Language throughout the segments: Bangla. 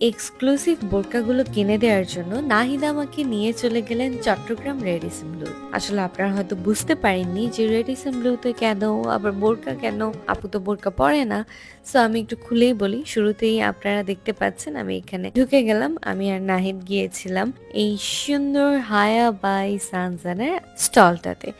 এক্সক্লুসিভ বোরকাগুলো কিনে দেওয়ার জন্য নাহিদ আমাকে নিয়ে চলে গেলেন চট্টগ্রাম রেডিসন ব্লু। আসলে আপনারা হয়তো বুঝতে পারেননি যে রেডিসন ব্লুতে কেন, আবার বোরকা কেন, আপু তো বোরকা পরে না। সো আমি একটু খুলেই বলি। শুরুতেই আপনারা দেখতে পাচ্ছেন আমি এখানে ঢুকে গেলাম। আমি আর নাহিদ গিয়েছিলাম এই সুন্দর হায়া বাই সানজানের স্টলটাতে।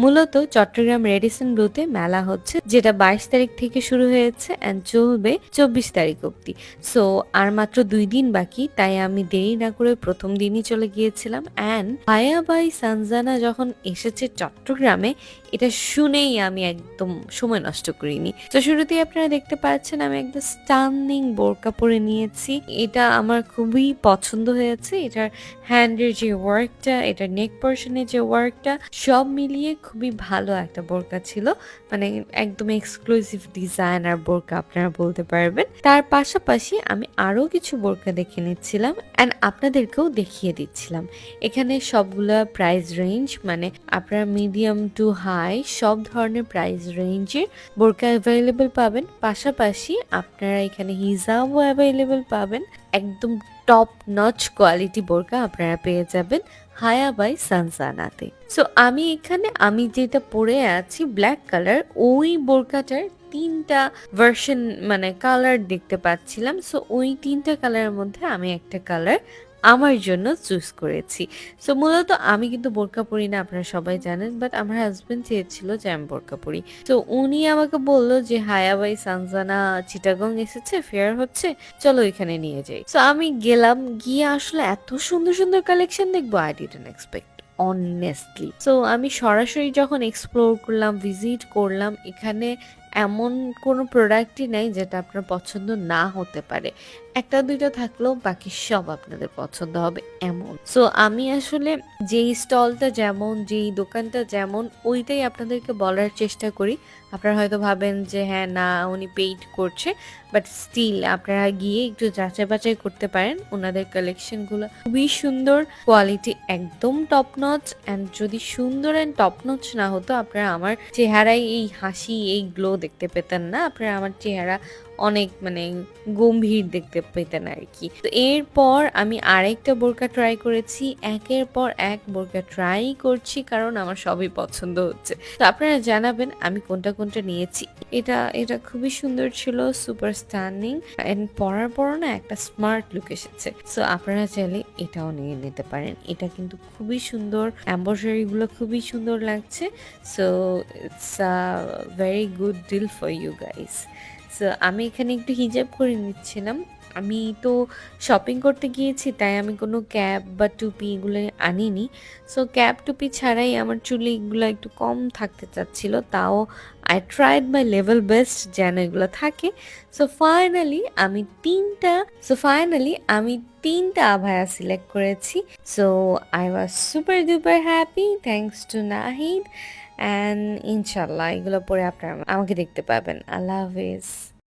মূলত চট্টগ্রাম রেডিসন ব্লুতে মেলা হচ্ছে, যেটা 22 তারিখ থেকে শুরু হয়েছে অ্যান্ড চলবে 24 তারিখ অব্দি। সো আর মাত্র 2 দিন বাকি, তাই আমি দেরি না করে প্রথম দিনই চলে গিয়েছিলাম। অ্যান্ড হায়া বাই সানজানা যখন এসেছে চট্টগ্রামে, এটা শুনেই আমি একদম সময় নষ্ট করিনি। তো শুরুতেই আপনারা দেখতে পাচ্ছেন আমি একটা স্টানিং বোরকা পরে নিয়েছি। এটা আমার খুবই পছন্দ হয়েছে। এটার হ্যান্ডের যে ওয়ার্কটা, এটার নেক পোর্শনের যে ওয়ার্কটা, সব মিলিয়ে খুবই ভালো একটা বোরকা ছিল। মানে একদম এক্সক্লুসিভ ডিজাইনার বোরকা আপনারা বলতে পারবেন। তার পাশাপাশি আমি আরো কিছু বোরকা দেখে নিচ্ছিলাম অ্যান্ড আপনাদেরকেও দেখিয়ে দিচ্ছিলাম। এখানে সবগুলা প্রাইস রেঞ্জ, মানে আপনারা মিডিয়াম টু হাই সব ধরনের প্রাইস রেঞ্জের বোরকা অ্যাভেলেবেল পাবেন। পাশাপাশি আপনারা এখানে হিজাবও অ্যাভেলেবেল পাবেন। একদম টপ নচ কোয়ালিটি বোরকা আপনারা পেয়ে যাবেন হায়া বাই সানজানাতে। সো আমি যেটা পরে আছি ব্ল্যাক কালার, ওই বোরকাটার 3টা ভার্সন মানে কালার দেখতে পাচ্ছিলাম। সো ওই 3টা কালারের মধ্যে আমি একটা কালার আমার জন্য চুজ করেছি। সো মূলত আমি কিন্তু বোরকা পরি না, আপনারা সবাই জানেন, বাট আমার হাজবেন্ড চেয়েছিল যে আমি বোরকা পরি। তো উনি আমাকে বলল যে হায়া বাই সানজানা চিটাগং এসেছে, ফেয়ার হচ্ছে, চলো এখানে নিয়ে যাই। সো আমি গেলাম, গিয়ে আসলে এত সুন্দর সুন্দর কালেকশন দেখবো I didn't expect honestly. So আমি সরাসরি যখন এক্সপ্লোর করলাম, ভিজিট করলাম, এখানে এমন কোনো প্রোডাক্টই নাই যেটা আপনার পছন্দ না হতে পারে। একটা দুইটা থাকলেও বাকি সব আপনাদের পছন্দ হবে এমন। সো আমি আসলে যেই স্টলটা যেমন, যেই দোকানটা যেমন, ওইটাই আপনাদেরকে বলার চেষ্টা করি। আপনারা হয়তো ভাবেন যে হ্যাঁ না উনি পেইড করছে, বাট স্টিল আপনারা গিয়ে একটু যাচাই বাছাই করতে পারেন। ওনাদের কালেকশনগুলো খুবই সুন্দর, কোয়ালিটি একদম টপ নচ। অ্যান্ড যদি সুন্দর অ্যান্ড টপ নচ না হতো, আপনারা আমার চেহারায় এই হাসি, এই গ্লো দেখতে পেতেন না। আপনারা আমার চেহারা অনেক মানে গম্ভীর দেখতে পেতেন আর কি। তো এরপর আমি আরেকটা বোরকা ট্রাই করেছি। একের পর এক বোরকা ট্রাই করছি, কারণ আমার সবই পছন্দ হচ্ছে। তো আপনারা জানাবেন আমি কোনটা কোনটা নিয়েছি। এটা এটা খুবই সুন্দর ছিল, সুপার স্টানিং, এন্ড পরার পর না একটা স্মার্ট লুক এসেছে। সো আপনারা চাইলে এটাও নিয়ে নিতে পারেন। এটা কিন্তু খুবই সুন্দর, এমব্রয়ডারি গুলো খুবই সুন্দর লাগছে। So it's a very good deal for you guys. So আমি এখানে একটু হিজাব করে নিচ্ছিলাম। আমি তো শপিং করতে গিয়েছি, তাই আমি কোনো ক্যাপ বা টুপি এগুলো আনিনি। সো ক্যাপ টুপি ছাড়াই আমার চুলে এগুলো একটু কম থাকতে চাচ্ছিল, তাও I tried my level best যেন এগুলো থাকে। সো ফাইনালি আমি তিনটা আভায়া সিলেক্ট করেছি। So I was super duper happy thanks to Nahid. And ইনশাল্লাহ এগুলো পরে আপনারা আমাকে দেখতে পাবেন। আল্লাহ হাফিজ।